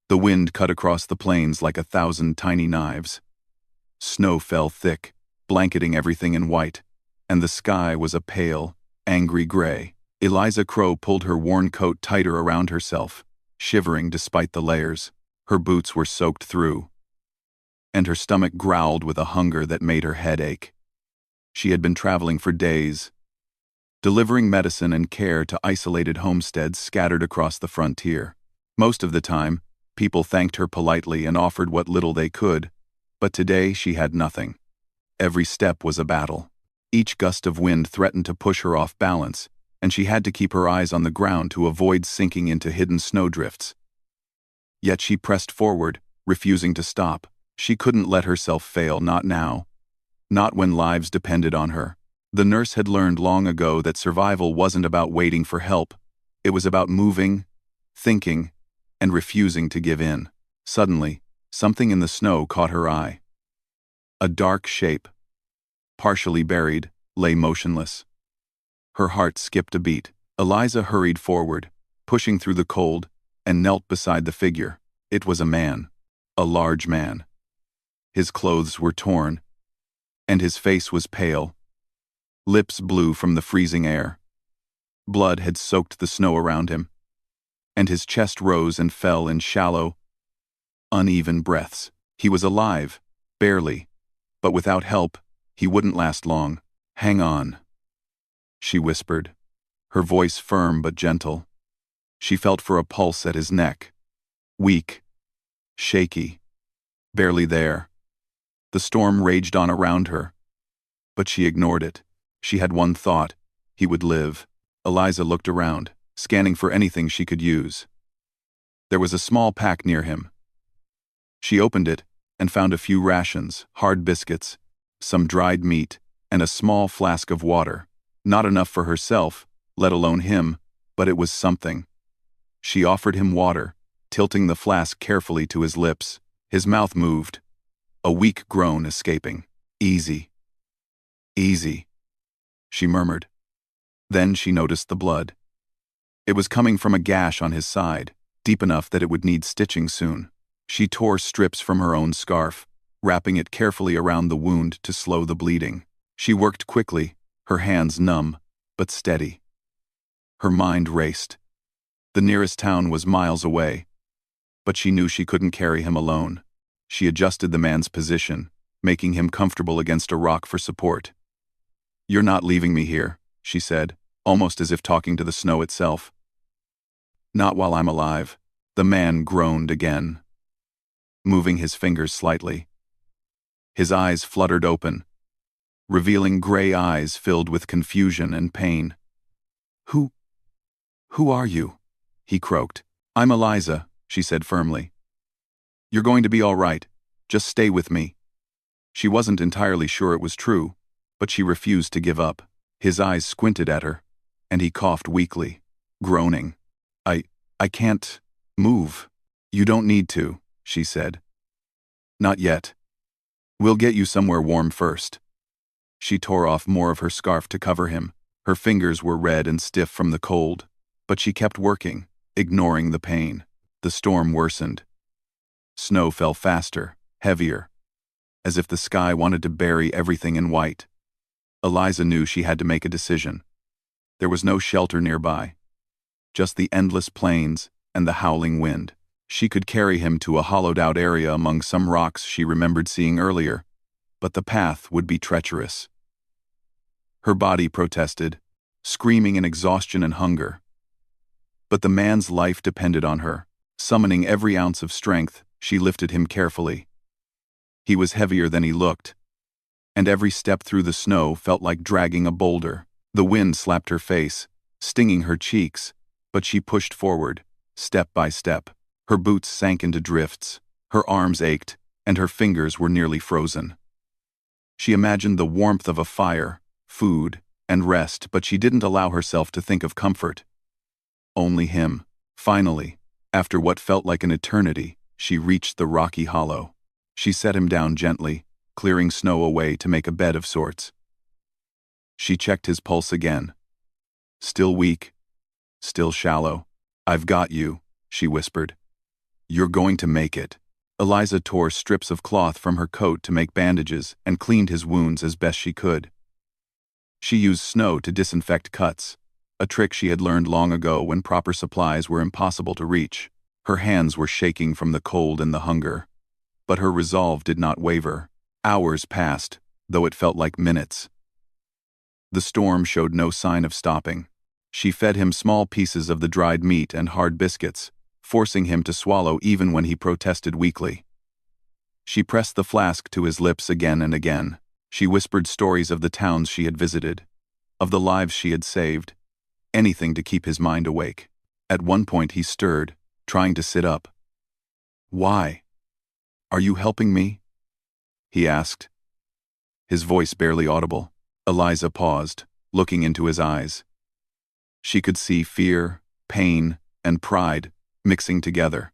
The wind cut across the plains like 1,000 tiny knives. Snow fell thick, blanketing everything in white, and the sky was a pale, angry gray. Eliza Crow pulled her worn coat tighter around herself, shivering despite the layers. Her boots were soaked through, and her stomach growled with a hunger that made her head ache. She had been traveling for days, delivering medicine and care to isolated homesteads scattered across the frontier. Most of the time, people thanked her politely and offered what little they could, but today she had nothing. Every step was a battle. Each gust of wind threatened to push her off balance, and she had to keep her eyes on the ground to avoid sinking into hidden snowdrifts. Yet she pressed forward, refusing to stop. She couldn't let herself fail, not now. Not when lives depended on her. The nurse had learned long ago that survival wasn't about waiting for help. It was about moving, thinking, and refusing to give in. Suddenly, something in the snow caught her eye. A dark shape, partially buried, lay motionless. Her heart skipped a beat. Eliza hurried forward, pushing through the cold, and knelt beside the figure. It was a man. A large man. His clothes were torn, and his face was pale. Lips blew from the freezing air. Blood had soaked the snow around him, and his chest rose and fell in shallow, uneven breaths. He was alive, barely, but without help, he wouldn't last long. "Hang on," she whispered, her voice firm but gentle. She felt for a pulse at his neck. Weak, shaky, barely there. The storm raged on around her, but she ignored it. She had one thought: he would live. Eliza looked around, scanning for anything she could use. There was a small pack near him. She opened it and found a few rations, hard biscuits, some dried meat, and a small flask of water. Not enough for herself, let alone him, but it was something. She offered him water, tilting the flask carefully to his lips. His mouth moved, a weak groan escaping. "Easy. Easy," she murmured. Then she noticed the blood. It was coming from a gash on his side, deep enough that it would need stitching soon. She tore strips from her own scarf, wrapping it carefully around the wound to slow the bleeding. She worked quickly, her hands numb, but steady. Her mind raced. The nearest town was miles away, but she knew she couldn't carry him alone. She adjusted the man's position, making him comfortable against a rock for support. "You're not leaving me here," she said, almost as if talking to the snow itself. "Not while I'm alive." The man groaned again, moving his fingers slightly. His eyes fluttered open, revealing gray eyes filled with confusion and pain. Who are you?" he croaked. "I'm Eliza," she said firmly. "You're going to be all right. Just stay with me." She wasn't entirely sure it was true, but she refused to give up. His eyes squinted at her, and he coughed weakly, groaning. I can't move." "You don't need to," she said. "Not yet. We'll get you somewhere warm first." She tore off more of her scarf to cover him. Her fingers were red and stiff from the cold, but she kept working, ignoring the pain. The storm worsened. Snow fell faster, heavier, as if the sky wanted to bury everything in white. Eliza knew she had to make a decision. There was no shelter nearby, just the endless plains and the howling wind. She could carry him to a hollowed-out area among some rocks she remembered seeing earlier, but the path would be treacherous. Her body protested, screaming in exhaustion and hunger. But the man's life depended on her. Summoning every ounce of strength, she lifted him carefully. He was heavier than he looked, and every step through the snow felt like dragging a boulder. The wind slapped her face, stinging her cheeks, but she pushed forward, step by step. Her boots sank into drifts, her arms ached, and her fingers were nearly frozen. She imagined the warmth of a fire, food, and rest, but she didn't allow herself to think of comfort. Only him. Finally, after what felt like an eternity, she reached the rocky hollow. She set him down gently, clearing snow away to make a bed of sorts. She checked his pulse again. Still weak, still shallow. "I've got you," she whispered. You're going to make it. Eliza tore strips of cloth from her coat to make bandages and cleaned his wounds as best she could. She used snow to disinfect cuts, a trick she had learned long ago when proper supplies were impossible to reach. Her hands were shaking from the cold and the hunger. But her resolve did not waver. Hours passed, though it felt like minutes. The storm showed no sign of stopping. She fed him small pieces of the dried meat and hard biscuits, forcing him to swallow even when he protested weakly. She pressed the flask to his lips again and again. She whispered stories of the towns she had visited, of the lives she had saved, anything to keep his mind awake. At one point he stirred, trying to sit up. "Why? Are you helping me?" he asked, his voice barely audible. Eliza paused, looking into his eyes. She could see fear, pain, and pride mixing together.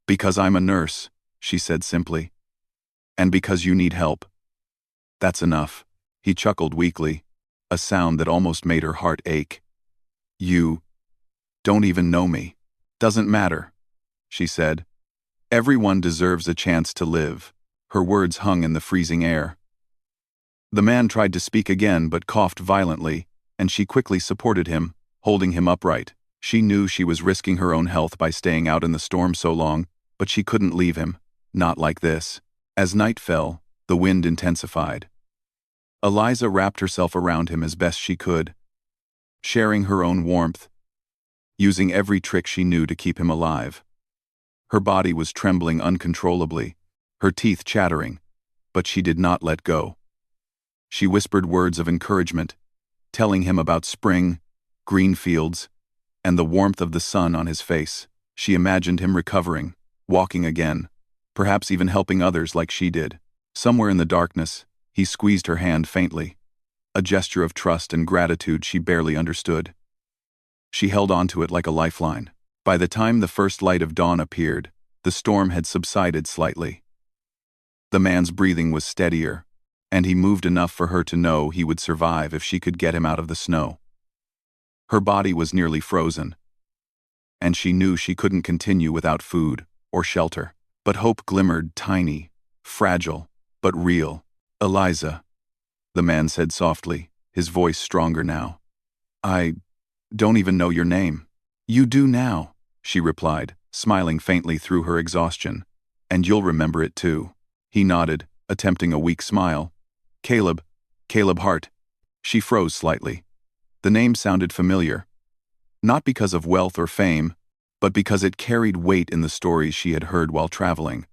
"Because I'm a nurse," she said simply. "And because you need help." "That's enough." He chuckled weakly, a sound that almost made her heart ache. "You don't even know me." "Doesn't matter," she said. "Everyone deserves a chance to live." Her words hung in the freezing air. The man tried to speak again but coughed violently, and she quickly supported him, holding him upright. She knew she was risking her own health by staying out in the storm so long, but she couldn't leave him, not like this. As night fell, the wind intensified. Eliza wrapped herself around him as best she could, sharing her own warmth, using every trick she knew to keep him alive. Her body was trembling uncontrollably, her teeth chattering, but she did not let go. She whispered words of encouragement, telling him about spring, green fields, and the warmth of the sun on his face. She imagined him recovering, walking again, perhaps even helping others like she did. Somewhere in the darkness, he squeezed her hand faintly, a gesture of trust and gratitude she barely understood. She held onto it like a lifeline. By the time the first light of dawn appeared, the storm had subsided slightly. The man's breathing was steadier, and he moved enough for her to know he would survive if she could get him out of the snow. Her body was nearly frozen, and she knew she couldn't continue without food or shelter. But hope glimmered, tiny, fragile, but real. "Eliza," the man said softly, his voice stronger now. "I don't even know your name." "You do now," she replied, smiling faintly through her exhaustion. "And you'll remember it too." He nodded, attempting a weak smile. Caleb Hart." She froze slightly. The name sounded familiar, not because of wealth or fame, but because it carried weight in the stories she had heard while traveling.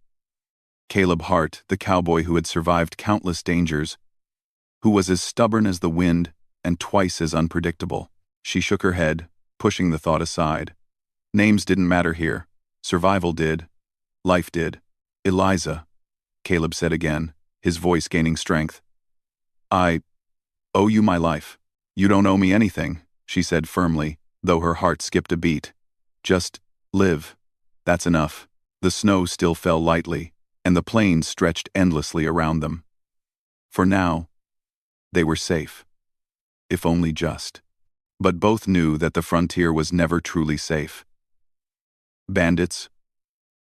Caleb Hart, the cowboy who had survived countless dangers, who was as stubborn as the wind and twice as unpredictable. She shook her head, pushing the thought aside. Names didn't matter here. Survival did. Life did. "Eliza," Caleb said again, his voice gaining strength. "I owe you my life." "You don't owe me anything," she said firmly, though her heart skipped a beat. "Just live. That's enough." The snow still fell lightly, and the plains stretched endlessly around them. For now, they were safe. If only just. But both knew that the frontier was never truly safe. Bandits,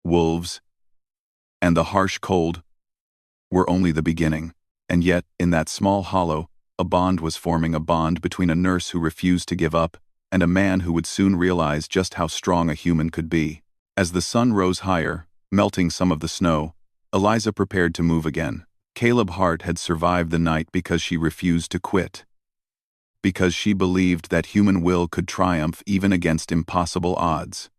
wolves, and the harsh cold were only the beginning. And yet, in that small hollow, a bond was forming, a bond between a nurse who refused to give up and a man who would soon realize just how strong a human could be. As the sun rose higher, melting some of the snow, Eliza prepared to move again. Caleb Hart had survived the night because she refused to quit. Because she believed that human will could triumph even against impossible odds.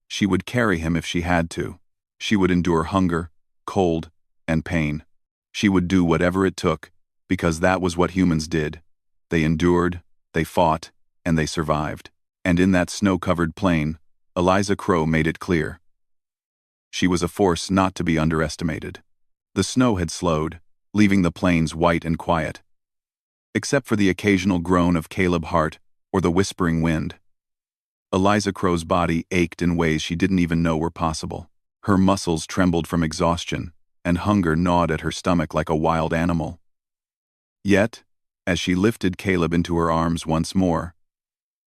She would carry him if she had to. She would endure hunger, cold, and pain. She would do whatever it took, because that was what humans did. They endured, they fought, and they survived. And in that snow-covered plain, Eliza Crow made it clear. She was a force not to be underestimated. The snow had slowed, leaving the plains white and quiet, except for the occasional groan of Caleb Hart or the whispering wind. Eliza Crow's body ached in ways she didn't even know were possible. Her muscles trembled from exhaustion, and hunger gnawed at her stomach like a wild animal. Yet, as she lifted Caleb into her arms once more,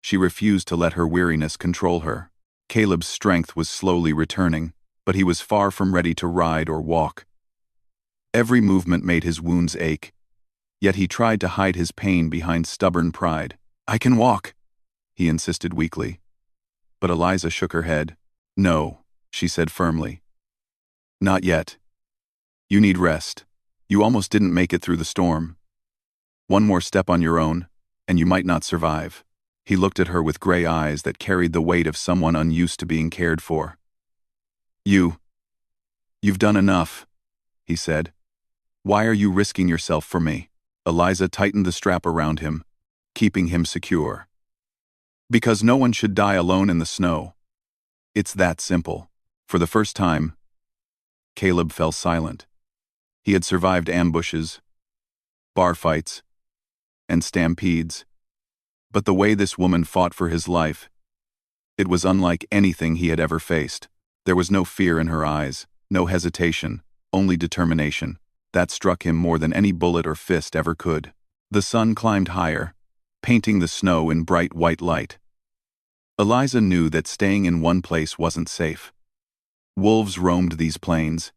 she refused to let her weariness control her. Caleb's strength was slowly returning, but he was far from ready to ride or walk. Every movement made his wounds ache, yet he tried to hide his pain behind stubborn pride. "I can walk," he insisted weakly. But Eliza shook her head. "No," she said firmly. "Not yet. You need rest. You almost didn't make it through the storm. One more step on your own, and you might not survive." He looked at her with gray eyes that carried the weight of someone unused to being cared for. You've done enough," he said. "Why are you risking yourself for me?" Eliza tightened the strap around him, keeping him secure. "Because no one should die alone in the snow. It's that simple." For the first time, Caleb fell silent. He had survived ambushes, bar fights, and stampedes. But the way this woman fought for his life, it was unlike anything he had ever faced. There was no fear in her eyes, no hesitation, only determination. That struck him more than any bullet or fist ever could. The sun climbed higher, painting the snow in bright white light. Eliza knew that staying in one place wasn't safe. Wolves roamed these plains,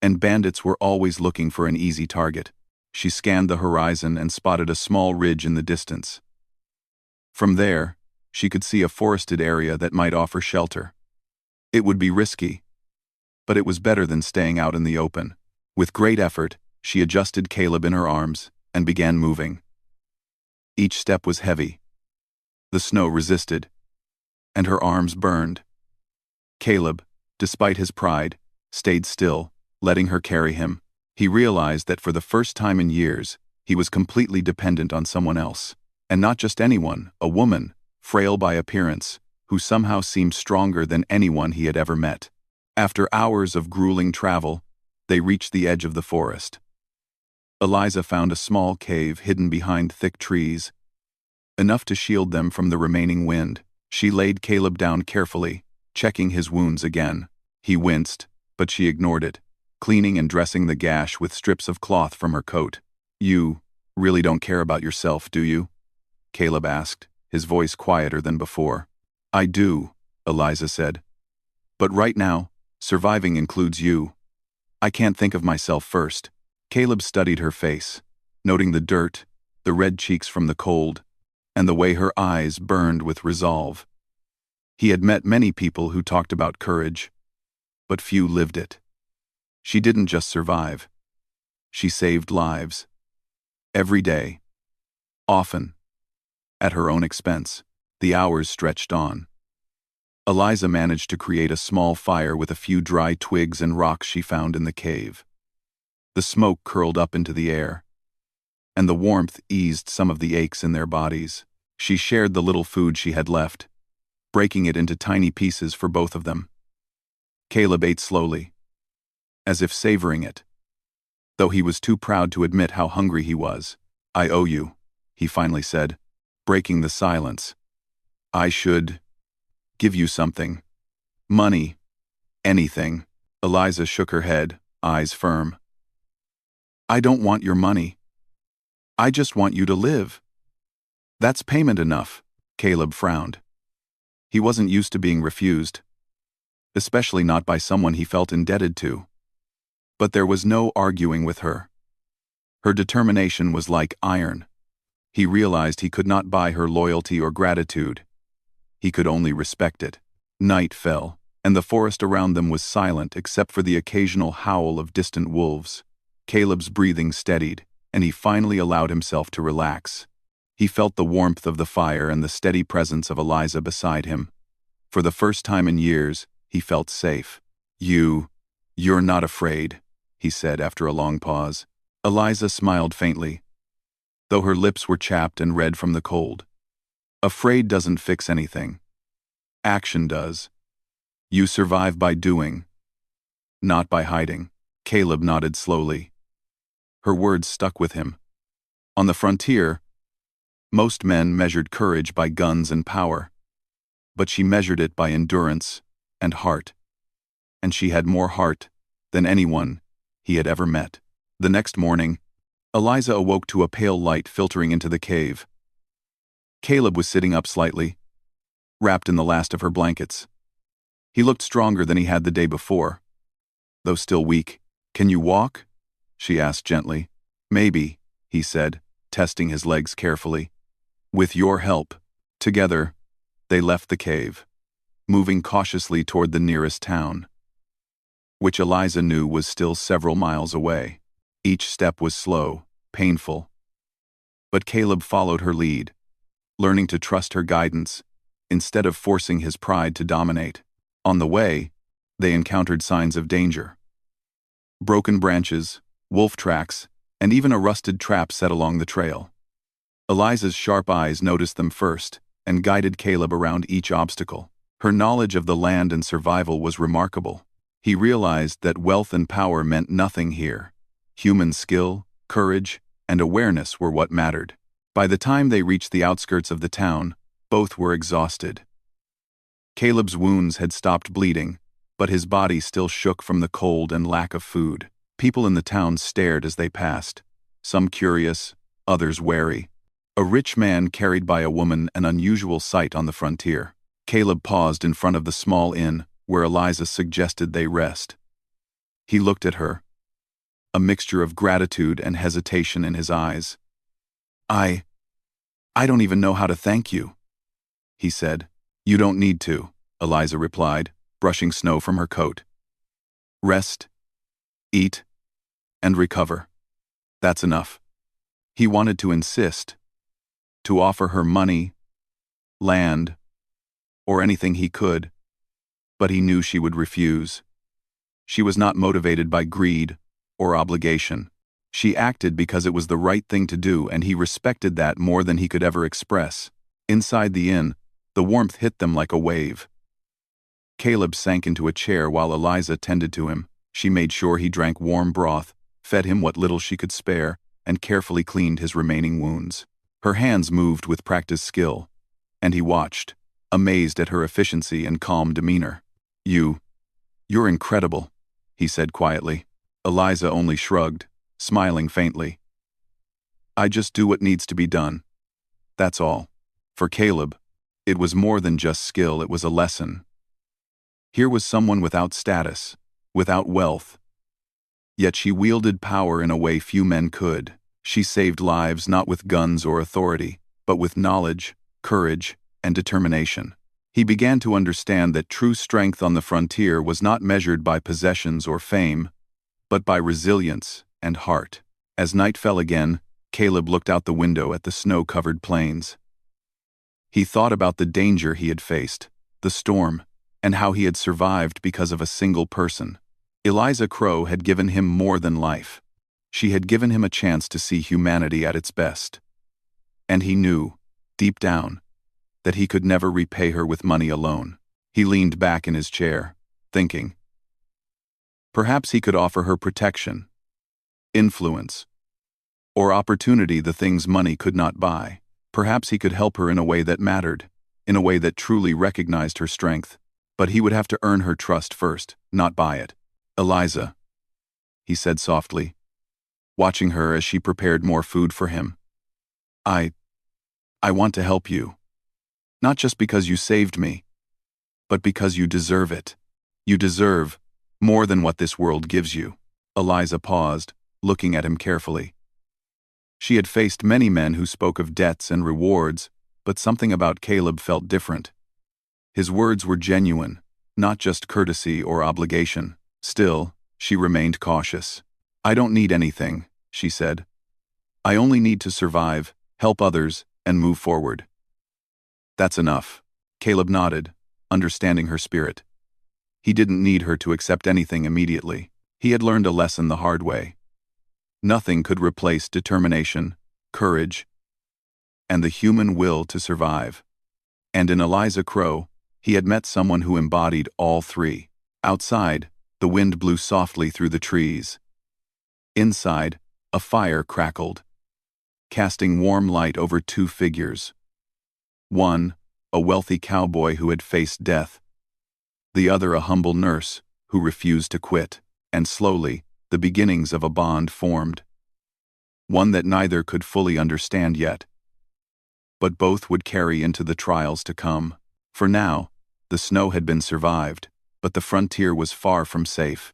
and bandits were always looking for an easy target. She scanned the horizon and spotted a small ridge in the distance. From there, she could see a forested area that might offer shelter. It would be risky, but it was better than staying out in the open. With great effort, she adjusted Caleb in her arms and began moving. Each step was heavy. The snow resisted, and her arms burned. Caleb, despite his pride, stayed still, letting her carry him. He realized that for the first time in years, he was completely dependent on someone else. And not just anyone, a woman, frail by appearance, who somehow seemed stronger than anyone he had ever met. After hours of grueling travel, they reached the edge of the forest. Eliza found a small cave hidden behind thick trees, enough to shield them from the remaining wind. She laid Caleb down carefully, checking his wounds again. He winced, but she ignored it, cleaning and dressing the gash with strips of cloth from her coat. "You really don't care about yourself, do you?" Caleb asked, his voice quieter than before. "I do," Eliza said. "But right now, surviving includes you. I can't think of myself first." Caleb studied her face, noting the dirt, the red cheeks from the cold, and the way her eyes burned with resolve. He had met many people who talked about courage, but few lived it. She didn't just survive. She saved lives. Every day. Often. At her own expense. The hours stretched on. Eliza managed to create a small fire with a few dry twigs and rocks she found in the cave. The smoke curled up into the air, and the warmth eased some of the aches in their bodies. She shared the little food she had left, breaking it into tiny pieces for both of them. Caleb ate slowly, as if savoring it, though he was too proud to admit how hungry he was. "I owe you," he finally said, breaking the silence. "I should give you something. Money. Anything." Eliza shook her head, eyes firm. "I don't want your money. I just want you to live." "That's payment enough," Caleb frowned. He wasn't used to being refused, especially not by someone he felt indebted to. But there was no arguing with her. Her determination was like iron. He realized he could not buy her loyalty or gratitude. He could only respect it. Night fell, and the forest around them was silent except for the occasional howl of distant wolves. Caleb's breathing steadied, and he finally allowed himself to relax. He felt the warmth of the fire and the steady presence of Eliza beside him. For the first time in years, he felt safe. You're not afraid," he said after a long pause. Eliza smiled faintly, though her lips were chapped and red from the cold. "Afraid doesn't fix anything. Action does. You survive by doing, not by hiding." Caleb nodded slowly. Her words stuck with him. On the frontier, most men measured courage by guns and power, but she measured it by endurance and heart. And she had more heart than anyone he had ever met. The next morning, Eliza awoke to a pale light filtering into the cave. Caleb was sitting up slightly, wrapped in the last of her blankets. He looked stronger than he had the day before, though still weak. "Can you walk?" she asked gently. "Maybe," he said, testing his legs carefully. "With your help." Together, they left the cave, moving cautiously toward the nearest town, which Eliza knew was still several miles away. Each step was slow, painful. But Caleb followed her lead, learning to trust her guidance instead of forcing his pride to dominate. On the way, they encountered signs of danger. Broken branches, wolf tracks, and even a rusted trap set along the trail. Eliza's sharp eyes noticed them first and guided Caleb around each obstacle. Her knowledge of the land and survival was remarkable. He realized that wealth and power meant nothing here. Human skill, courage, and awareness were what mattered. By the time they reached the outskirts of the town, both were exhausted. Caleb's wounds had stopped bleeding, but his body still shook from the cold and lack of food. People in the town stared as they passed, some curious, others wary. A rich man carried by a woman, an unusual sight on the frontier. Caleb paused in front of the small inn where Eliza suggested they rest. He looked at her, a mixture of gratitude and hesitation in his eyes. I don't even know how to thank you," he said. "You don't need to," Eliza replied, brushing snow from her coat. "Rest, eat, and recover. That's enough." He wanted to insist, to offer her money, land, or anything he could, but he knew she would refuse. She was not motivated by greed or obligation. She acted because it was the right thing to do, and he respected that more than he could ever express. Inside the inn, the warmth hit them like a wave. Caleb sank into a chair while Eliza tended to him. She made sure he drank warm broth, fed him what little she could spare, and carefully cleaned his remaining wounds. Her hands moved with practiced skill, and he watched, amazed at her efficiency and calm demeanor. You're incredible," he said quietly. Eliza only shrugged, smiling faintly. "I just do what needs to be done. That's all." For Caleb, it was more than just skill, it was a lesson. Here was someone without status, without wealth. Yet she wielded power in a way few men could. She saved lives not with guns or authority, but with knowledge, courage, and determination. He began to understand that true strength on the frontier was not measured by possessions or fame, but by resilience and heart. As night fell again, Caleb looked out the window at the snow-covered plains. He thought about the danger he had faced, the storm, and how he had survived because of a single person. Eliza Crow had given him more than life. She had given him a chance to see humanity at its best. And he knew, deep down, that he could never repay her with money alone. He leaned back in his chair, thinking. Perhaps he could offer her protection, influence, or opportunity, the things money could not buy. Perhaps he could help her in a way that mattered, in a way that truly recognized her strength. But he would have to earn her trust first, not buy it. "Eliza," he said softly, watching her as she prepared more food for him. I want to help you. Not just because you saved me, but because you deserve it. You deserve more than what this world gives you." Eliza paused, looking at him carefully. She had faced many men who spoke of debts and rewards, but something about Caleb felt different. His words were genuine, not just courtesy or obligation. Still, she remained cautious. "I don't need anything," she said. "I only need to survive, help others, and move forward." "That's enough." Caleb nodded, understanding her spirit. He didn't need her to accept anything immediately. He had learned a lesson the hard way. Nothing could replace determination, courage, and the human will to survive. And in Eliza Crow, he had met someone who embodied all three. Outside, the wind blew softly through the trees. Inside, a fire crackled, casting warm light over two figures. One, a wealthy cowboy who had faced death. The other, a humble nurse who refused to quit. And slowly, the beginnings of a bond formed. One that neither could fully understand yet, but both would carry into the trials to come. For now, the snow had been survived, but the frontier was far from safe.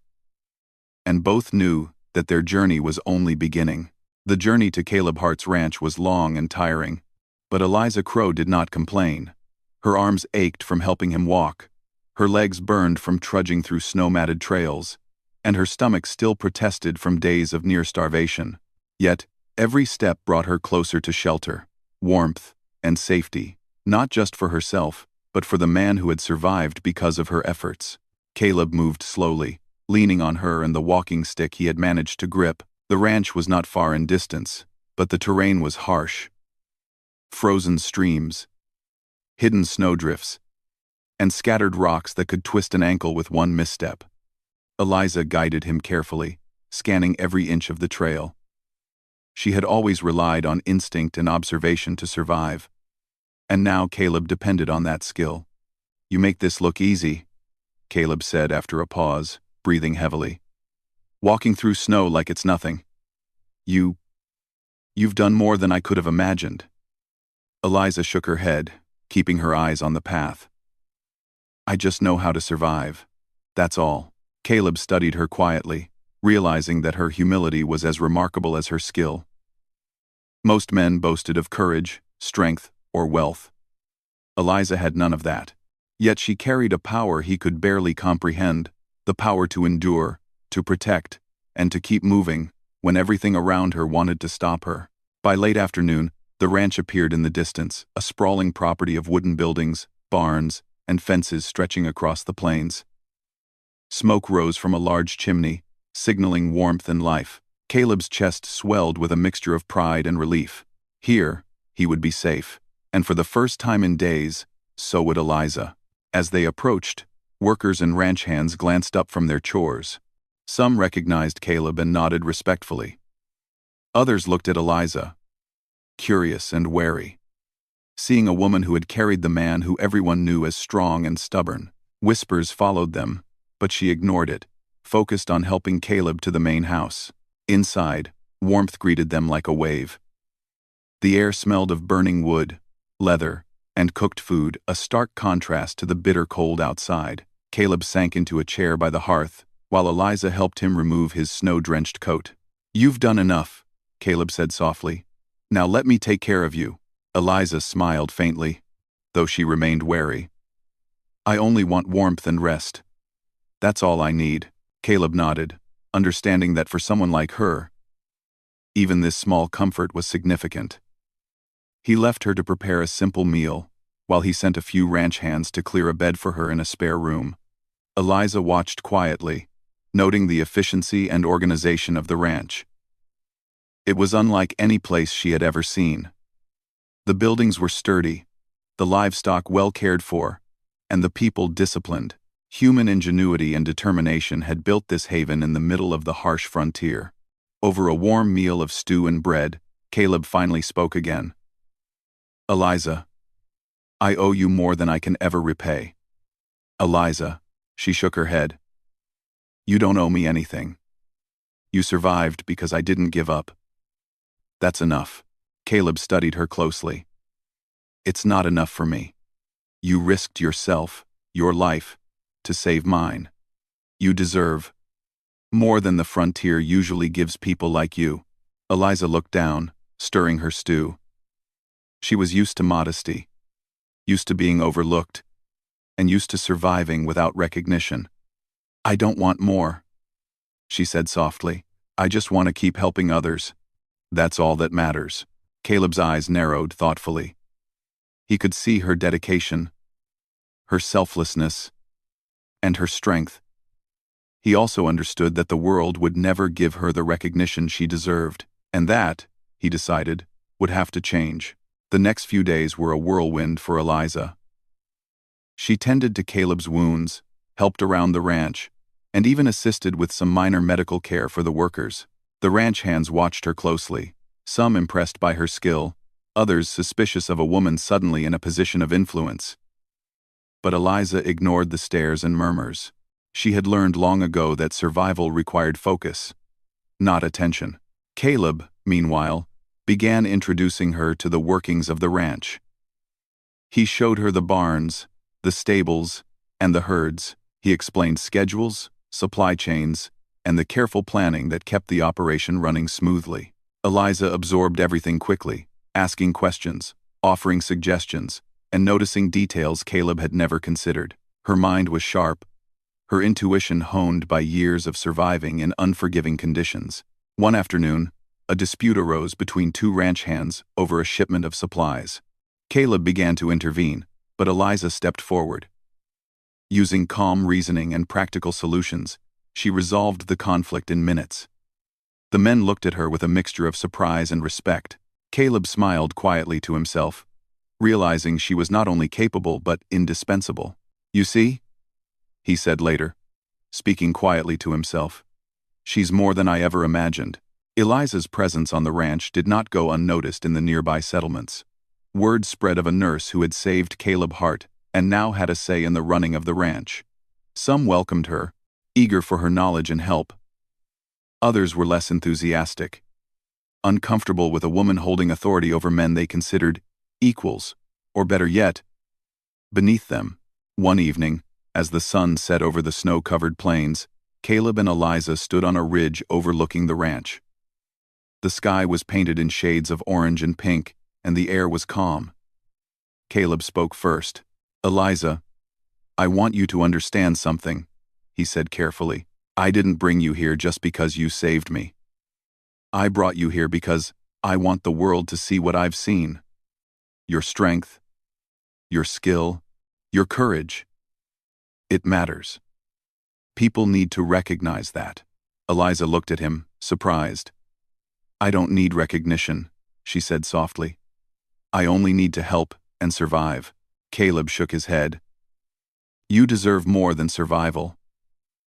And both knew that their journey was only beginning. The journey to Caleb Hart's ranch was long and tiring, but Eliza Crow did not complain. Her arms ached from helping him walk, her legs burned from trudging through snow-matted trails, and her stomach still protested from days of near starvation. Yet, every step brought her closer to shelter, warmth, and safety, not just for herself, but for the man who had survived because of her efforts. Caleb moved slowly, leaning on her and the walking stick he had managed to grip. The ranch was not far in distance, but the terrain was harsh. Frozen streams, hidden snowdrifts, and scattered rocks that could twist an ankle with one misstep. Eliza guided him carefully, scanning every inch of the trail. She had always relied on instinct and observation to survive, and now Caleb depended on that skill. "You make this look easy," Caleb said after a pause, breathing heavily. "Walking through snow like it's nothing. You've done more than I could have imagined." Eliza shook her head, keeping her eyes on the path. "I just know how to survive. That's all." Caleb studied her quietly, realizing that her humility was as remarkable as her skill. Most men boasted of courage, strength, or wealth. Eliza had none of that. Yet she carried a power he could barely comprehend, the power to endure, to protect, and to keep moving when everything around her wanted to stop her. By late afternoon, the ranch appeared in the distance, a sprawling property of wooden buildings, barns, and fences stretching across the plains. Smoke rose from a large chimney, signaling warmth and life. Caleb's chest swelled with a mixture of pride and relief. Here, he would be safe. And for the first time in days, so would Eliza. As they approached, workers and ranch hands glanced up from their chores. Some recognized Caleb and nodded respectfully. Others looked at Eliza, curious and wary. Seeing a woman who had carried the man who everyone knew as strong and stubborn, whispers followed them, but she ignored it, focused on helping Caleb to the main house. Inside, warmth greeted them like a wave. The air smelled of burning wood, leather, and cooked food, a stark contrast to the bitter cold outside. Caleb sank into a chair by the hearth, while Eliza helped him remove his snow-drenched coat. "You've done enough," Caleb said softly. "Now let me take care of you." Eliza smiled faintly, though she remained wary. "I only want warmth and rest. That's all I need." Caleb nodded, understanding that for someone like her, even this small comfort was significant. He left her to prepare a simple meal, while he sent a few ranch hands to clear a bed for her in a spare room. Eliza watched quietly, noting the efficiency and organization of the ranch. It was unlike any place she had ever seen. The buildings were sturdy, the livestock well cared for, and the people disciplined. Human ingenuity and determination had built this haven in the middle of the harsh frontier. Over a warm meal of stew and bread, Caleb finally spoke again. "Eliza, I owe you more than I can ever repay." "Eliza," she shook her head. "You don't owe me anything. You survived because I didn't give up." "That's enough." Caleb studied her closely. "It's not enough for me. You risked yourself, your life, to save mine. You deserve more than the frontier usually gives people like you." Eliza looked down, stirring her stew. She was used to modesty, used to being overlooked, and used to surviving without recognition. "I don't want more," she said softly. "I just want to keep helping others. That's all that matters." Caleb's eyes narrowed thoughtfully. He could see her dedication, her selflessness, and her strength. He also understood that the world would never give her the recognition she deserved, and that, he decided, would have to change. The next few days were a whirlwind for Eliza. She tended to Caleb's wounds, helped around the ranch, and even assisted with some minor medical care for the workers. The ranch hands watched her closely, some impressed by her skill, others suspicious of a woman suddenly in a position of influence. But Eliza ignored the stares and murmurs. She had learned long ago that survival required focus, not attention. Caleb, meanwhile, began introducing her to the workings of the ranch. He showed her the barns, the stables, and the herds, He explained schedules, supply chains, and the careful planning that kept the operation running smoothly. Eliza absorbed everything quickly, asking questions, offering suggestions, and noticing details Caleb had never considered. Her mind was sharp, her intuition honed by years of surviving in unforgiving conditions. One afternoon, a dispute arose between two ranch hands over a shipment of supplies. Caleb began to intervene, but Eliza stepped forward. Using calm reasoning and practical solutions, she resolved the conflict in minutes. The men looked at her with a mixture of surprise and respect. Caleb smiled quietly to himself, realizing she was not only capable but indispensable. "You see?" he said later, speaking quietly to himself. "She's more than I ever imagined." Eliza's presence on the ranch did not go unnoticed in the nearby settlements. Word spread of a nurse who had saved Caleb Hart and now had a say in the running of the ranch. Some welcomed her, eager for her knowledge and help. Others were less enthusiastic, uncomfortable with a woman holding authority over men they considered equals, or better yet, beneath them. One evening, as the sun set over the snow-covered plains, Caleb and Eliza stood on a ridge overlooking the ranch. The sky was painted in shades of orange and pink, and the air was calm. Caleb spoke first. "Eliza, I want you to understand something," he said carefully. "I didn't bring you here just because you saved me. I brought you here because I want the world to see what I've seen. Your strength, your skill, your courage. It matters. People need to recognize that." Eliza looked at him, surprised. "I don't need recognition," she said softly. "I only need to help and survive." Caleb shook his head. "You deserve more than survival.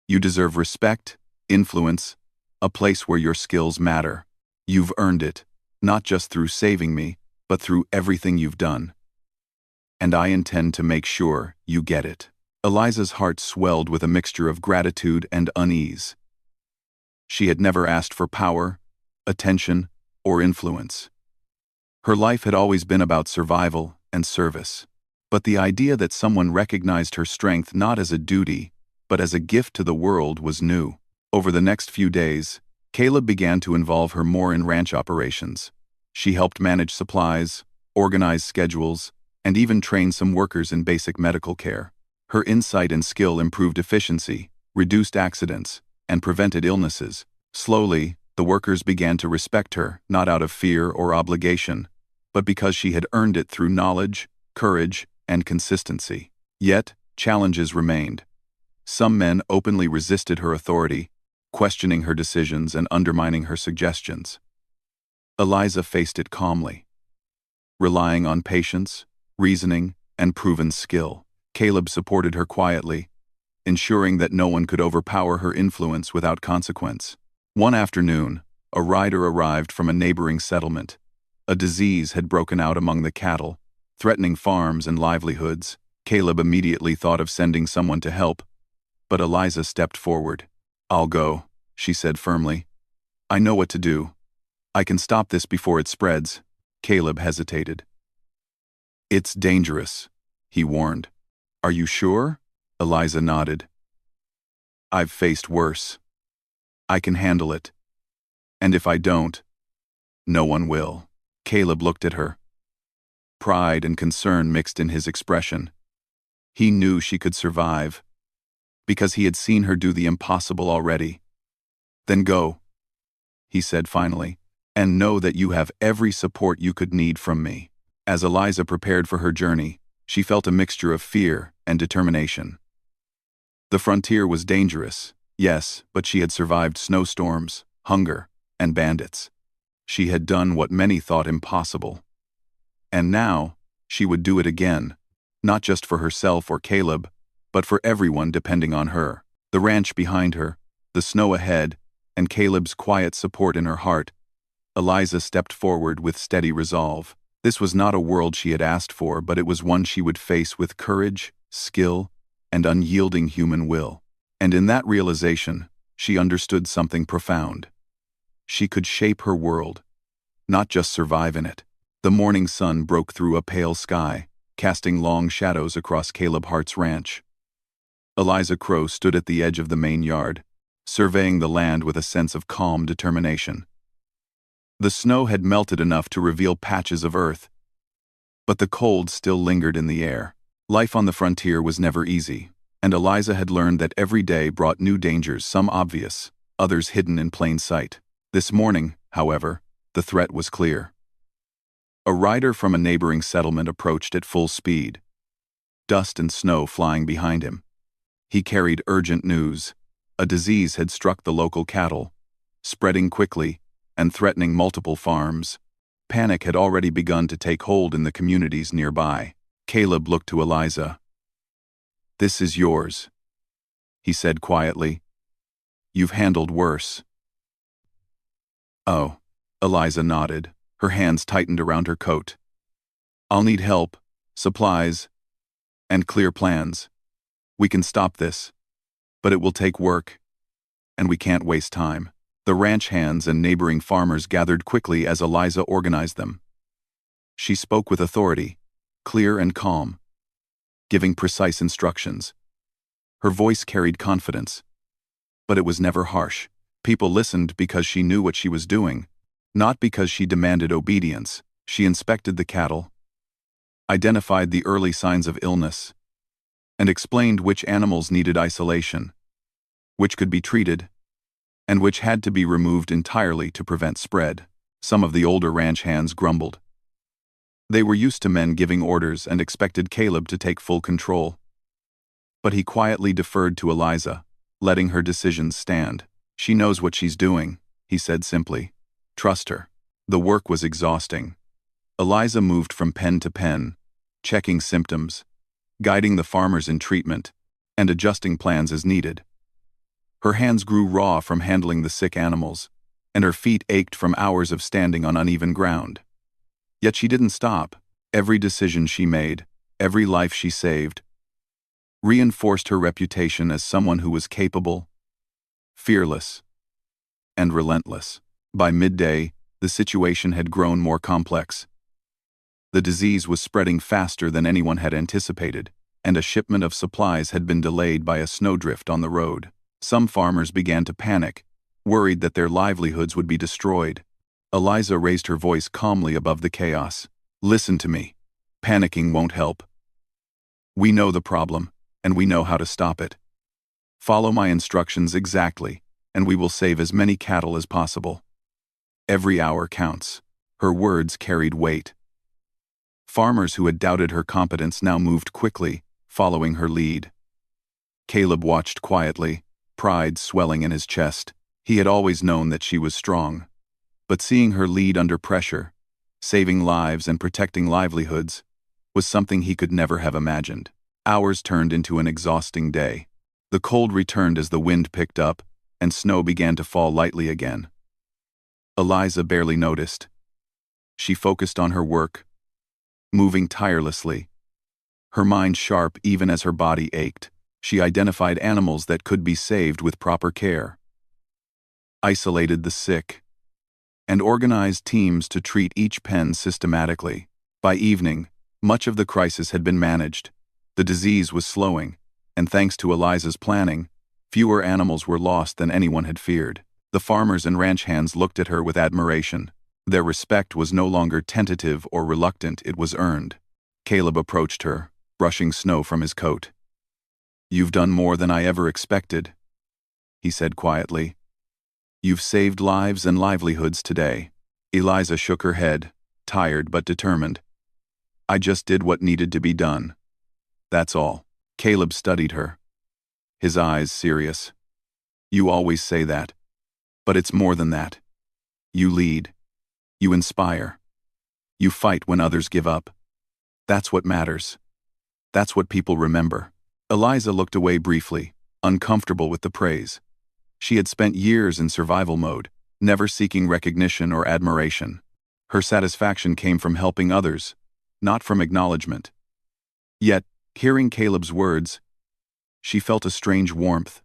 You deserve respect, influence, a place where your skills matter. You've earned it, not just through saving me, but through everything you've done. And I intend to make sure you get it." Eliza's heart swelled with a mixture of gratitude and unease. She had never asked for power, attention, or influence. Her life had always been about survival and service. But the idea that someone recognized her strength not as a duty, but as a gift to the world was new. Over the next few days, Caleb began to involve her more in ranch operations. She helped manage supplies, organize schedules, and even train some workers in basic medical care. Her insight and skill improved efficiency, reduced accidents, and prevented illnesses. Slowly, the workers began to respect her, not out of fear or obligation, but because she had earned it through knowledge, courage, and consistency. Yet, challenges remained. Some men openly resisted her authority, questioning her decisions and undermining her suggestions. Eliza faced it calmly, relying on patience, reasoning, and proven skill. Caleb supported her quietly, ensuring that no one could overpower her influence without consequence. One afternoon, a rider arrived from a neighboring settlement. A disease had broken out among the cattle, threatening farms and livelihoods. Caleb immediately thought of sending someone to help, but Eliza stepped forward. "I'll go," she said firmly. "I know what to do. I can stop this before it spreads." Caleb hesitated. "It's dangerous," he warned. "Are you sure?" Eliza nodded. "I've faced worse. I can handle it. And if I don't, no one will." Caleb looked at her. Pride and concern mixed in his expression. He knew she could survive, because he had seen her do the impossible already. "Then go," he said finally, "and know that you have every support you could need from me." As Eliza prepared for her journey, she felt a mixture of fear and determination. The frontier was dangerous, yes, but she had survived snowstorms, hunger, and bandits. She had done what many thought impossible. And now, she would do it again, not just for herself or Caleb, but for everyone depending on her. The ranch behind her, the snow ahead, and Caleb's quiet support in her heart, Eliza stepped forward with steady resolve. This was not a world she had asked for, but it was one she would face with courage, skill, and unyielding human will. And in that realization, she understood something profound. She could shape her world, not just survive in it. The morning sun broke through a pale sky, casting long shadows across Caleb Hart's ranch. Eliza Crow stood at the edge of the main yard, surveying the land with a sense of calm determination. The snow had melted enough to reveal patches of earth, but the cold still lingered in the air. Life on the frontier was never easy, and Eliza had learned that every day brought new dangers, some obvious, others hidden in plain sight. This morning, however, the threat was clear. A rider from a neighboring settlement approached at full speed, dust and snow flying behind him. He carried urgent news. A disease had struck the local cattle, spreading quickly and threatening multiple farms. Panic had already begun to take hold in the communities nearby. Caleb looked to Eliza. "This is yours," he said quietly. "You've handled worse." "Oh," Eliza nodded, her hands tightened around her coat. "I'll need help, supplies, and clear plans. We can stop this, but it will take work, and we can't waste time." The ranch hands and neighboring farmers gathered quickly as Eliza organized them. She spoke with authority, clear and calm, giving precise instructions. Her voice carried confidence, but it was never harsh. People listened because she knew what she was doing, not because she demanded obedience. She inspected the cattle, identified the early signs of illness, and explained which animals needed isolation, which could be treated, and which had to be removed entirely to prevent spread. Some of the older ranch hands grumbled. They were used to men giving orders and expected Caleb to take full control. But he quietly deferred to Eliza, letting her decisions stand. "She knows what she's doing," he said simply. "Trust her." The work was exhausting. Eliza moved from pen to pen, checking symptoms, guiding the farmers in treatment, and adjusting plans as needed. Her hands grew raw from handling the sick animals, and her feet ached from hours of standing on uneven ground. Yet she didn't stop. Every decision she made, every life she saved, reinforced her reputation as someone who was capable, fearless, and relentless. By midday, the situation had grown more complex. The disease was spreading faster than anyone had anticipated, and a shipment of supplies had been delayed by a snowdrift on the road. Some farmers began to panic, worried that their livelihoods would be destroyed. Eliza raised her voice calmly above the chaos. "Listen to me. Panicking won't help. We know the problem, and we know how to stop it. Follow my instructions exactly, and we will save as many cattle as possible. Every hour counts." Her words carried weight. Farmers who had doubted her competence now moved quickly, following her lead. Caleb watched quietly, pride swelling in his chest. He had always known that she was strong, but seeing her lead under pressure, saving lives and protecting livelihoods, was something he could never have imagined. Hours turned into an exhausting day. The cold returned as the wind picked up, and snow began to fall lightly again. Eliza barely noticed. She focused on her work, moving tirelessly, her mind sharp even as her body ached. She identified animals that could be saved with proper care, isolated the sick, and organized teams to treat each pen systematically. By evening, much of the crisis had been managed. The disease was slowing, and thanks to Eliza's planning, fewer animals were lost than anyone had feared. The farmers and ranch hands looked at her with admiration. Their respect was no longer tentative or reluctant, it was earned. Caleb approached her, brushing snow from his coat. "You've done more than I ever expected," he said quietly. "You've saved lives and livelihoods today." Eliza shook her head, tired but determined. "I just did what needed to be done. That's all." Caleb studied her, his eyes serious. "You always say that, but it's more than that. You lead. You inspire. You fight when others give up. That's what matters. That's what people remember." Eliza looked away briefly, uncomfortable with the praise. She had spent years in survival mode, never seeking recognition or admiration. Her satisfaction came from helping others, not from acknowledgement. Yet, hearing Caleb's words, she felt a strange warmth.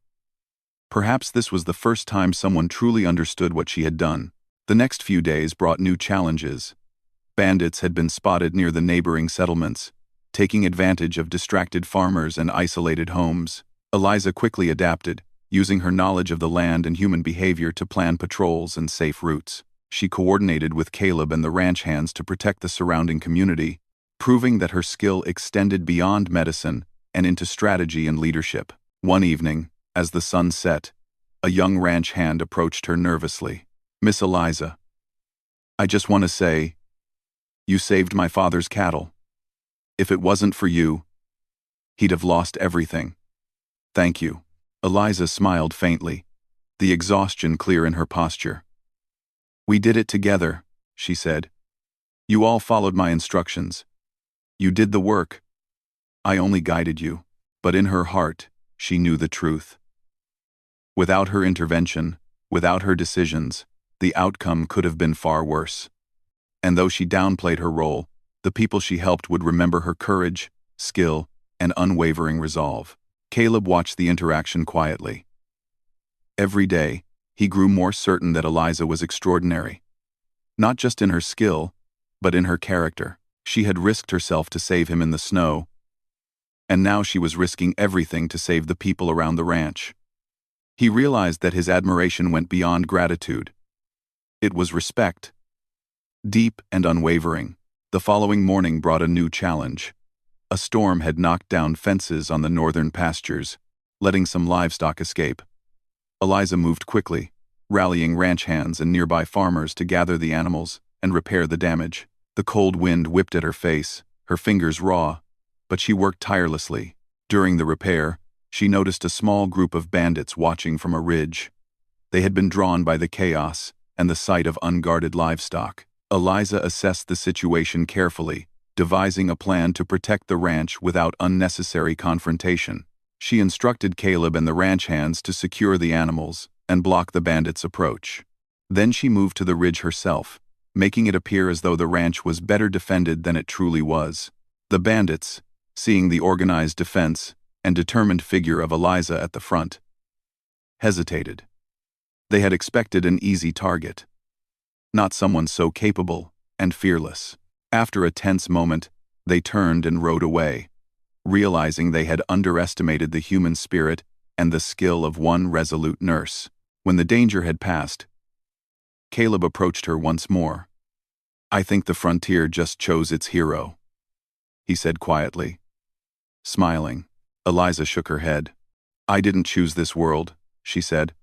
Perhaps this was the first time someone truly understood what she had done. The next few days brought new challenges. Bandits had been spotted near the neighboring settlements, taking advantage of distracted farmers and isolated homes. Eliza quickly adapted, using her knowledge of the land and human behavior to plan patrols and safe routes. She coordinated with Caleb and the ranch hands to protect the surrounding community, proving that her skill extended beyond medicine and into strategy and leadership. One evening, as the sun set, a young ranch hand approached her nervously. "Miss Eliza, I just want to say, you saved my father's cattle. If it wasn't for you, he'd have lost everything. Thank you." Eliza smiled faintly, the exhaustion clear in her posture. "We did it together," she said. "You all followed my instructions. You did the work. I only guided you." But in her heart, she knew the truth. Without her intervention, without her decisions, the outcome could have been far worse. And though she downplayed her role, the people she helped would remember her courage, skill, and unwavering resolve. Caleb watched the interaction quietly. Every day, he grew more certain that Eliza was extraordinary. Not just in her skill, but in her character. She had risked herself to save him in the snow, and now she was risking everything to save the people around the ranch. He realized that his admiration went beyond gratitude. It was respect. Deep and unwavering. The following morning brought a new challenge. A storm had knocked down fences on the northern pastures, letting some livestock escape. Eliza moved quickly, rallying ranch hands and nearby farmers to gather the animals and repair the damage. The cold wind whipped at her face, her fingers raw, but she worked tirelessly. During the repair, she noticed a small group of bandits watching from a ridge. They had been drawn by the chaos and the sight of unguarded livestock. Eliza assessed the situation carefully, devising a plan to protect the ranch without unnecessary confrontation. She instructed Caleb and the ranch hands to secure the animals and block the bandits' approach. Then she moved to the ridge herself, making it appear as though the ranch was better defended than it truly was. The bandits, seeing the organized defense and determined figure of Eliza at the front, hesitated. They had expected an easy target, not someone so capable and fearless. After a tense moment, they turned and rode away, realizing they had underestimated the human spirit and the skill of one resolute nurse. When the danger had passed, Caleb approached her once more. "I think the frontier just chose its hero," he said quietly. Smiling, Eliza shook her head. "I didn't choose this world," she said.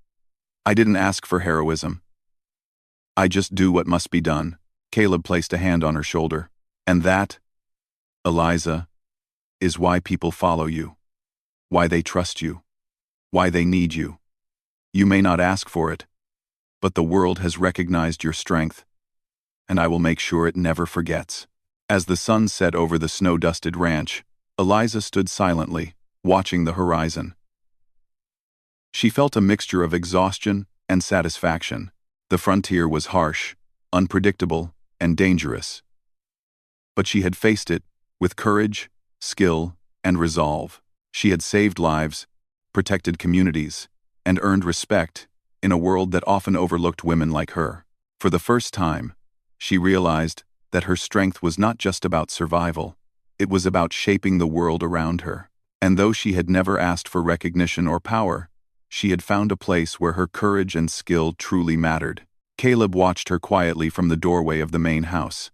"I didn't ask for heroism. I just do what must be done." Caleb placed a hand on her shoulder. "And that, Eliza, is why people follow you, why they trust you, why they need you. You may not ask for it, but the world has recognized your strength, and I will make sure it never forgets." As the sun set over the snow-dusted ranch, Eliza stood silently, watching the horizon. She felt a mixture of exhaustion and satisfaction. The frontier was harsh, unpredictable, and dangerous. But she had faced it with courage, skill, and resolve. She had saved lives, protected communities, and earned respect in a world that often overlooked women like her. For the first time, she realized that her strength was not just about survival, it was about shaping the world around her. And though she had never asked for recognition or power, she had found a place where her courage and skill truly mattered. Caleb watched her quietly from the doorway of the main house.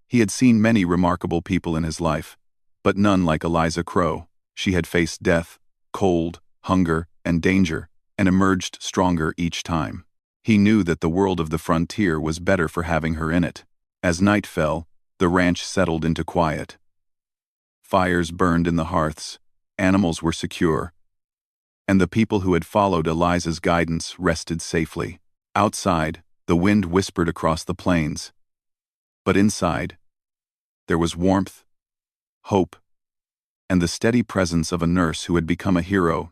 He had seen many remarkable people in his life, but none like Eliza Crow. She had faced death, cold, hunger, and danger, and emerged stronger each time. He knew that the world of the frontier was better for having her in it. As night fell, the ranch settled into quiet. Fires burned in the hearths, animals were secure, and the people who had followed Eliza's guidance rested safely. Outside, the wind whispered across the plains. But inside, there was warmth, hope, and the steady presence of a nurse who had become a hero,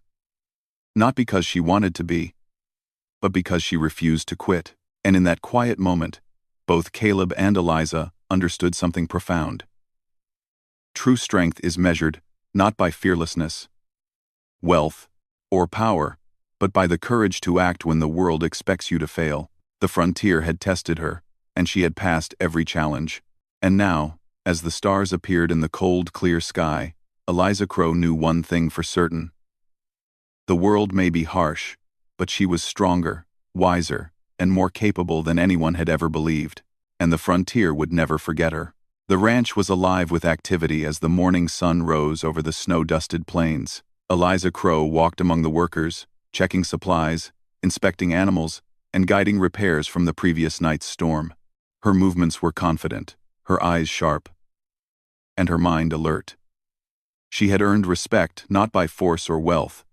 not because she wanted to be, but because she refused to quit. And in that quiet moment, both Caleb and Eliza understood something profound. True strength is measured not by fearlessness, wealth, or power, but by the courage to act when the world expects you to fail. The frontier had tested her, and she had passed every challenge. And now, as the stars appeared in the cold, clear sky, Eliza Crow knew one thing for certain. The world may be harsh, but she was stronger, wiser, and more capable than anyone had ever believed, and the frontier would never forget her. The ranch was alive with activity as the morning sun rose over the snow-dusted plains. Eliza Crow walked among the workers, checking supplies, inspecting animals, and guiding repairs from the previous night's storm. Her movements were confident, her eyes sharp, and her mind alert. She had earned respect not by force or wealth,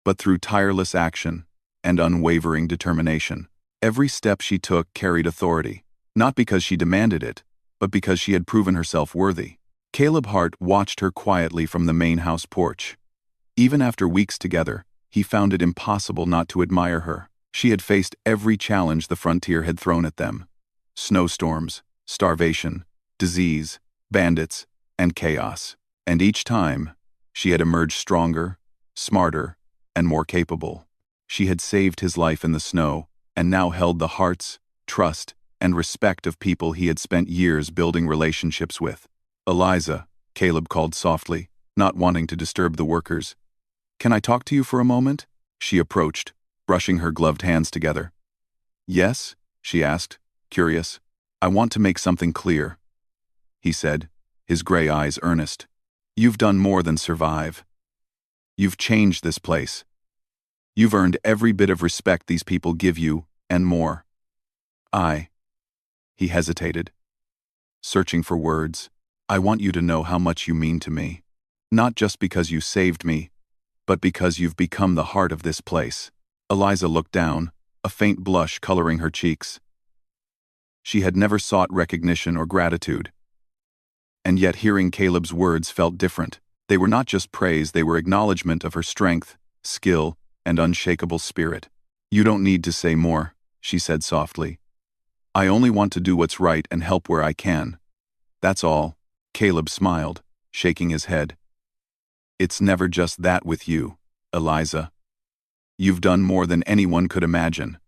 but through tireless action and unwavering determination. Every step she took carried authority, not because she demanded it, but because she had proven herself worthy. Caleb Hart watched her quietly from the main house porch. Even after weeks together, he found it impossible not to admire her. She had faced every challenge the frontier had thrown at them: snowstorms, starvation, disease, bandits, and chaos. And each time, she had emerged stronger, smarter, and more capable. She had saved his life in the snow, and now held the hearts, trust, and respect of people he had spent years building relationships with. "Eliza," Caleb called softly, not wanting to disturb the workers. "Can I talk to you for a moment?" She approached, brushing her gloved hands together. "Yes?" she asked, curious. "I want to make something clear," he said, his gray eyes earnest. "You've done more than survive. You've changed this place. You've earned every bit of respect these people give you, and more." He hesitated, searching for words. "I want you to know how much you mean to me. Not just because you saved me, but because you've become the heart of this place." Eliza looked down, a faint blush coloring her cheeks. She had never sought recognition or gratitude. And yet hearing Caleb's words felt different. They were not just praise, they were acknowledgement of her strength, skill, and unshakable spirit. "You don't need to say more," she said softly. "I only want to do what's right and help where I can. That's all." Caleb smiled, shaking his head. "It's never just that with you, Eliza. You've done more than anyone could imagine.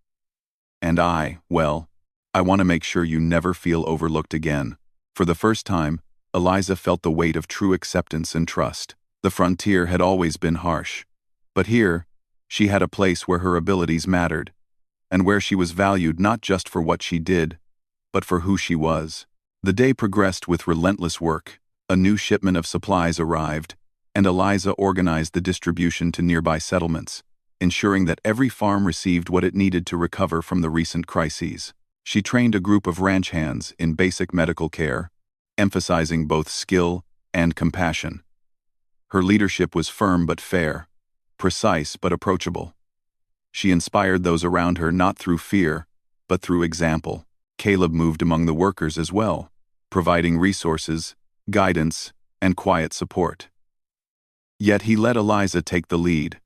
And I want to make sure you never feel overlooked again." For the first time, Eliza felt the weight of true acceptance and trust. The frontier had always been harsh, but here, she had a place where her abilities mattered, and where she was valued not just for what she did, but for who she was. The day progressed with relentless work. A new shipment of supplies arrived, and Eliza organized the distribution to nearby settlements, ensuring that every farm received what it needed to recover from the recent crises. She trained a group of ranch hands in basic medical care, emphasizing both skill and compassion. Her leadership was firm but fair, precise but approachable. She inspired those around her not through fear, but through example. Caleb moved among the workers as well, providing resources, guidance, and quiet support. Yet he let Eliza take the lead,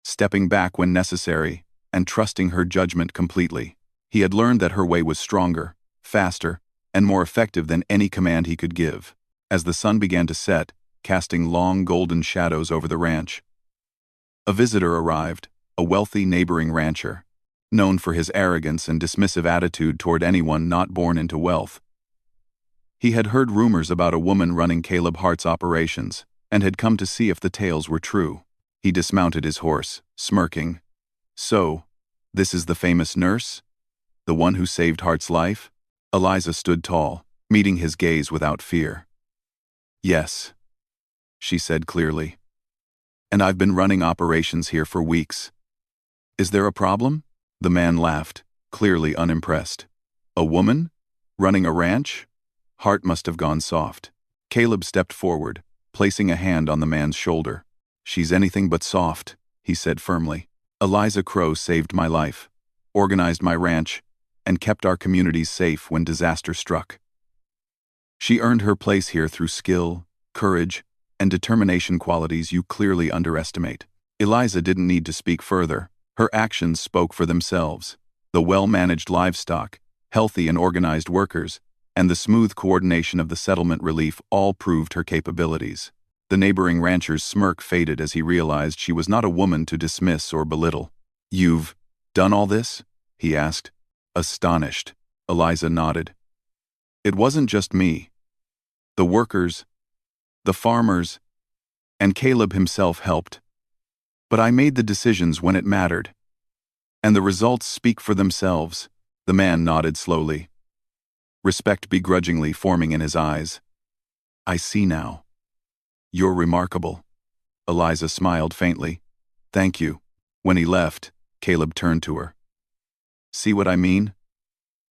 stepping back when necessary and trusting her judgment completely. He had learned that her way was stronger, faster, and more effective than any command he could give. As the sun began to set, casting long golden shadows over the ranch, a visitor arrived, a wealthy neighboring rancher, known for his arrogance and dismissive attitude toward anyone not born into wealth. He had heard rumors about a woman running Caleb Hart's operations, and had come to see if the tales were true. He dismounted his horse, smirking. "So, this is the famous nurse? The one who saved Hart's life?" Eliza stood tall, meeting his gaze without fear. "Yes," she said clearly. "And I've been running operations here for weeks. Is there a problem?" The man laughed, clearly unimpressed. "A woman? Running a ranch?" Hart must have gone soft. Caleb stepped forward, placing a hand on the man's shoulder. "She's anything but soft," he said firmly. "Eliza Crow saved my life, organized my ranch, and kept our communities safe when disaster struck. She earned her place here through skill, courage, and determination, qualities you clearly underestimate." Eliza didn't need to speak further. Her actions spoke for themselves. The well-managed livestock, healthy and organized workers, and the smooth coordination of the settlement relief all proved her capabilities. The neighboring rancher's smirk faded as he realized she was not a woman to dismiss or belittle. "You've done all this?" he asked. Astonished, Eliza nodded. "It wasn't just me. The workers, the farmers, and Caleb himself helped. But I made the decisions when it mattered. And the results speak for themselves. The man nodded slowly, respect begrudgingly forming in his eyes. I see now. You're remarkable. Eliza smiled faintly. Thank you. When he left, Caleb turned to her. See what I mean?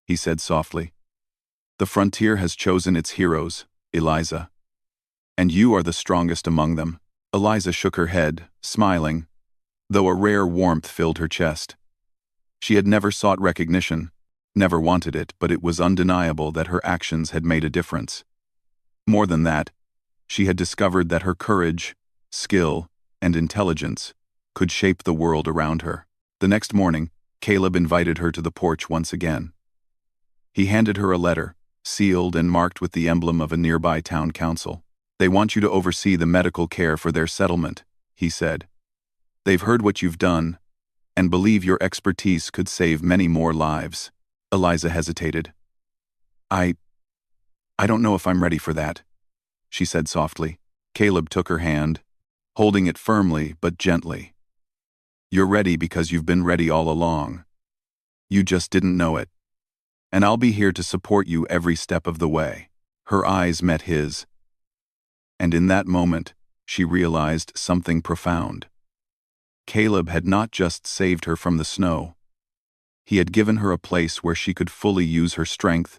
He said softly. The frontier has chosen its heroes, Eliza. And you are the strongest among them. Eliza shook her head, smiling, though a rare warmth filled her chest. She had never sought recognition, never wanted it, but it was undeniable that her actions had made a difference. More than that, she had discovered that her courage, skill, and intelligence could shape the world around her. The next morning, Caleb invited her to the porch once again. He handed her a letter, sealed and marked with the emblem of a nearby town council. They want you to oversee the medical care for their settlement, he said. They've heard what you've done, and believe your expertise could save many more lives. Eliza hesitated. I don't know if I'm ready for that, she said softly. Caleb took her hand, holding it firmly but gently. You're ready because you've been ready all along. You just didn't know it. And I'll be here to support you every step of the way. Her eyes met his. And in that moment, she realized something profound. Caleb had not just saved her from the snow. He had given her a place where she could fully use her strength,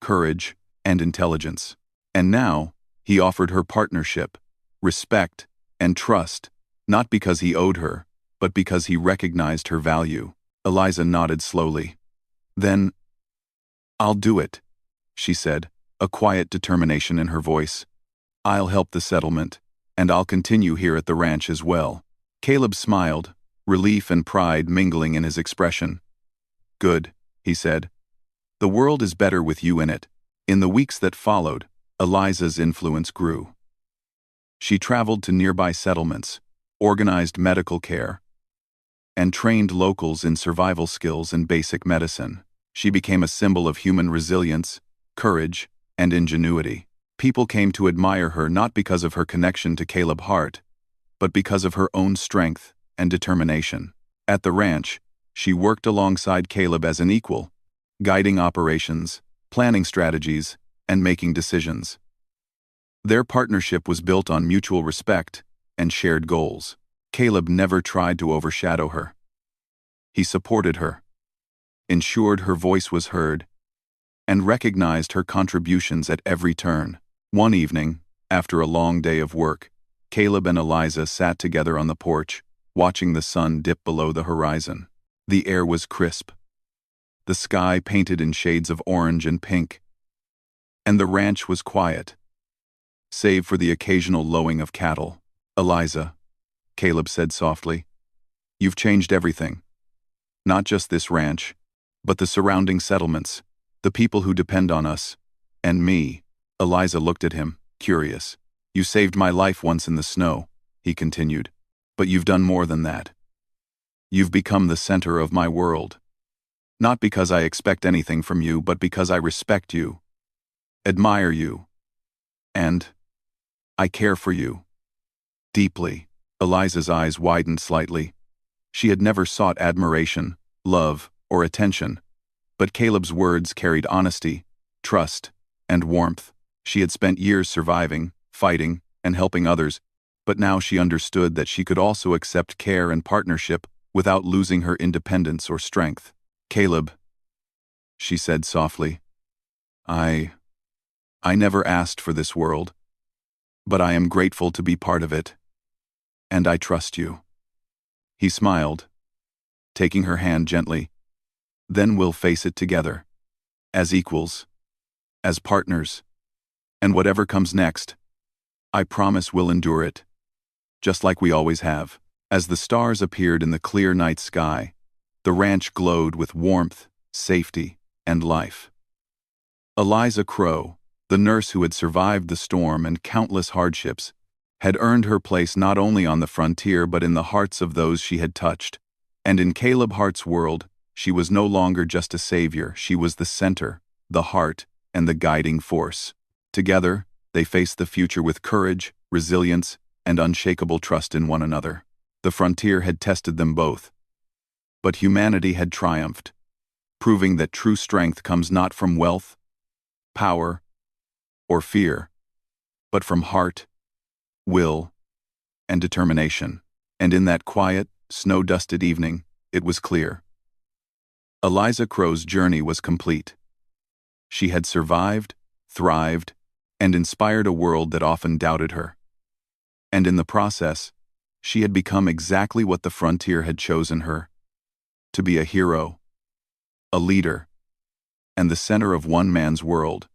courage, and intelligence. And now, he offered her partnership, respect, and trust, not because he owed her, but because he recognized her value. Eliza nodded slowly. Then, I'll do it, she said, a quiet determination in her voice. I'll help the settlement, and I'll continue here at the ranch as well. Caleb smiled, relief and pride mingling in his expression. Good, he said. The world is better with you in it. In the weeks that followed, Eliza's influence grew. She traveled to nearby settlements, organized medical care, and trained locals in survival skills and basic medicine. She became a symbol of human resilience, courage, and ingenuity. People came to admire her not because of her connection to Caleb Hart, but because of her own strength and determination. At the ranch, she worked alongside Caleb as an equal, guiding operations, planning strategies, and making decisions. Their partnership was built on mutual respect and shared goals. Caleb never tried to overshadow her. He supported her, ensured her voice was heard, and recognized her contributions at every turn. One evening, after a long day of work, Caleb and Eliza sat together on the porch, watching the sun dip below the horizon. The air was crisp, the sky painted in shades of orange and pink, and the ranch was quiet, save for the occasional lowing of cattle. Eliza, Caleb said softly, you've changed everything. Not just this ranch, but the surrounding settlements, the people who depend on us, and me. Eliza looked at him, curious. You saved my life once in the snow, he continued, but you've done more than that. You've become the center of my world. Not because I expect anything from you, but because I respect you, admire you, and I care for you. Deeply. Eliza's eyes widened slightly. She had never sought admiration, love, or attention, but Caleb's words carried honesty, trust, and warmth. She had spent years surviving, fighting, and helping others, but now she understood that she could also accept care and partnership without losing her independence or strength. Caleb, she said softly, I never asked for this world, but I am grateful to be part of it, and I trust you. He smiled, taking her hand gently. Then we'll face it together, as equals, as partners, and whatever comes next, I promise we'll endure it, just like we always have. As the stars appeared in the clear night sky, the ranch glowed with warmth, safety, and life. Eliza Crow, the nurse who had survived the storm and countless hardships, had earned her place not only on the frontier but in the hearts of those she had touched. And in Caleb Hart's world, she was no longer just a savior, she was the center, the heart, and the guiding force. Together, they faced the future with courage, resilience, and unshakable trust in one another. The frontier had tested them both. But humanity had triumphed, proving that true strength comes not from wealth, power, or fear, but from heart, will, and determination. And in that quiet, snow-dusted evening, it was clear. Eliza Crow's journey was complete. She had survived, thrived, and inspired a world that often doubted her. And in the process, she had become exactly what the frontier had chosen her: to be a hero, a leader, and the center of one man's world.